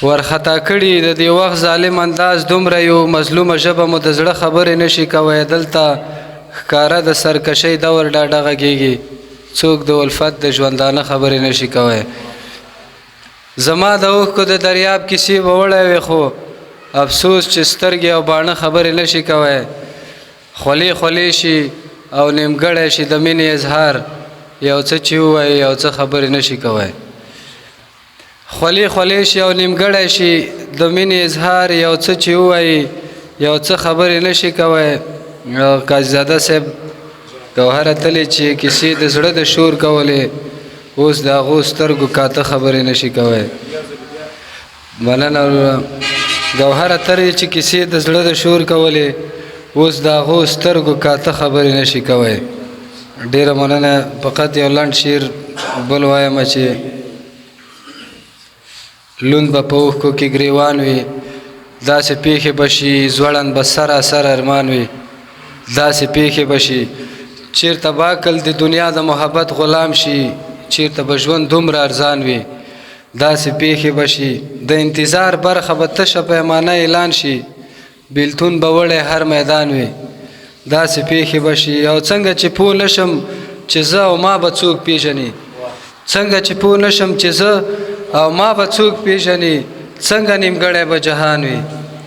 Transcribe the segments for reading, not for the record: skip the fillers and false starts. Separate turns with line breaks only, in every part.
ورخطا کړي د دې وخت ظالم انداز دومره یو مظلومه ژبه مو د زړه خبرې نشي کوی دلته ښکاره د سرکشۍ دور ډاډه غږیږي څوک د الفت د ژوندانه خبرې نشي کوی زما د اوښکو د دریاب کیسې به وړی وي خو افسوس چې سترګې او باڼه خبرې نشي کوی خولې خولې شي او نیمګړی شي د مینې اظهار یو څه چې ووایي یو څه خبرې نشي کوی خولې خولې شي او نیمګړی شي د مینې اظهار یو څه چې ووایي یو څه خبرې نشي کوی قاضیزاده صاحب ګوهره تلې چې کیسې د زړه د شور کولې اوس د هغو سترګو کاته خبرې نشي کوی مننه ګوهره تلې چې کیسې د زړه د شور کولې اوس د هغو سترګو کاته خبرې نشي کوی ډېره مننه فقط یو لنډ شعر بل وایم چې لوند به په اوښکو کې ګریوان وي داسې پیښې به شي ځوړند به سراسر ارمان وي داسې پیښې به شي چیرته به عقل د دنیا د محبت غلام شي چیرته به ژوند دومره ارزان وي داسې پیښې به شي د انتظار برخه به تشه پیمانه اعلان شي بیلتون به وړی هر میدان وي داسې پیښې به شي او څنګه چې پوه نشم چې زه او ما به څوک پیژني څنګه چې پوه نشم چې زه او ما به څوک پیژني څنګه نیمګړی به جهان وي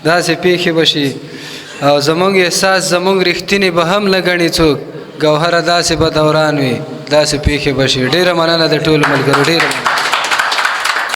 داسې پیښې به شي او زموږ احساس زموږ رښتینې به هم نه ګڼي څوک ګوهره داسې به دوران وي داسې پیښې به شي ډېره مننه د ټولو ملګرو ډېره مننه